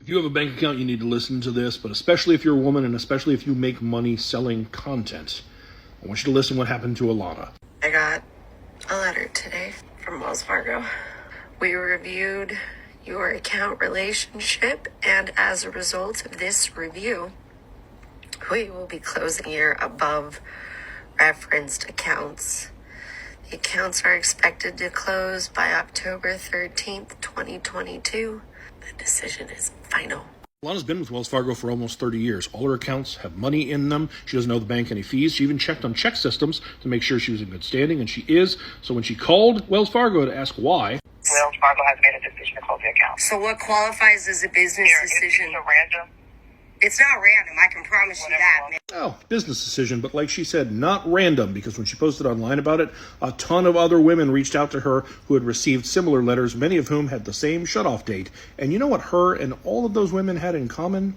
If you have a bank account, you need to listen to this, but especially if you're a woman and especially if you make money selling content, I want you to listen what happened to Alana. I got a letter today from Wells Fargo. We reviewed your account relationship, and as a result of this review, we will be closing your above referenced accounts. The accounts are expected to close by October 13th, 2022. The decision is final. Alana's been with Wells Fargo for almost 30 years. All her accounts have money in them. She doesn't owe the bank any fees. She even checked on check systems to make sure she was in good standing, and she is. So when she called Wells Fargo to ask why, Wells Fargo has made a decision to close the account. So what qualifies as a business decision? It's a random. It's not random, I can promise you that, man. oh, business decision, but like she said, not random, because when she posted online about it, a ton of other women reached out to her who had received similar letters, many of whom had the same shutoff date. And you know what her and all of those women had in common?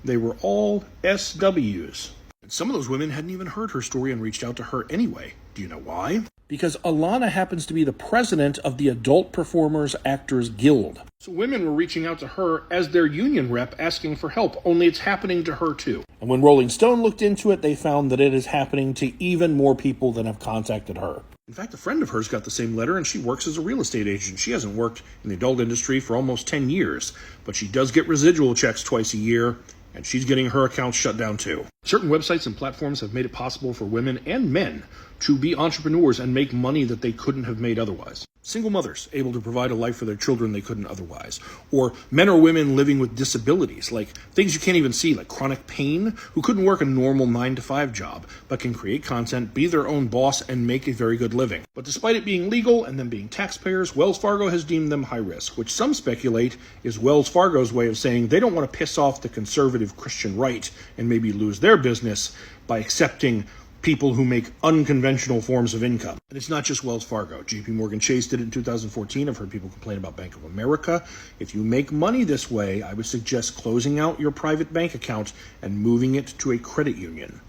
They were all SWs. And some of those women hadn't even heard her story and reached out to her anyway. Do you know why? Because Alana happens to be the president of the Adult Performers Actors Guild. So women were reaching out to her as their union rep asking for help, only it's happening to her too. And when Rolling Stone looked into it, they found that it is happening to even more people than have contacted her. In fact, a friend of hers got the same letter, and she works as a real estate agent. She hasn't worked in the adult industry for almost 10 years, but she does get residual checks twice a year, and she's getting her accounts shut down too. Certain websites and platforms have made it possible for women and men to be entrepreneurs and make money that they couldn't have made otherwise. Single mothers able to provide a life for their children they couldn't otherwise. Or men or women living with disabilities, like things you can't even see, like chronic pain, who couldn't work a normal 9-to-5 job, but can create content, be their own boss, and make a very good living. But despite it being legal and them being taxpayers, Wells Fargo has deemed them high risk, which some speculate is Wells Fargo's way of saying they don't want to piss off the conservative Christian right and maybe lose their business by accepting people who make unconventional forms of income. And it's not just Wells Fargo. JP Morgan Chase did it in 2014. I've heard people complain about Bank of America. If you make money this way, I would suggest closing out your private bank account and moving it to a credit union.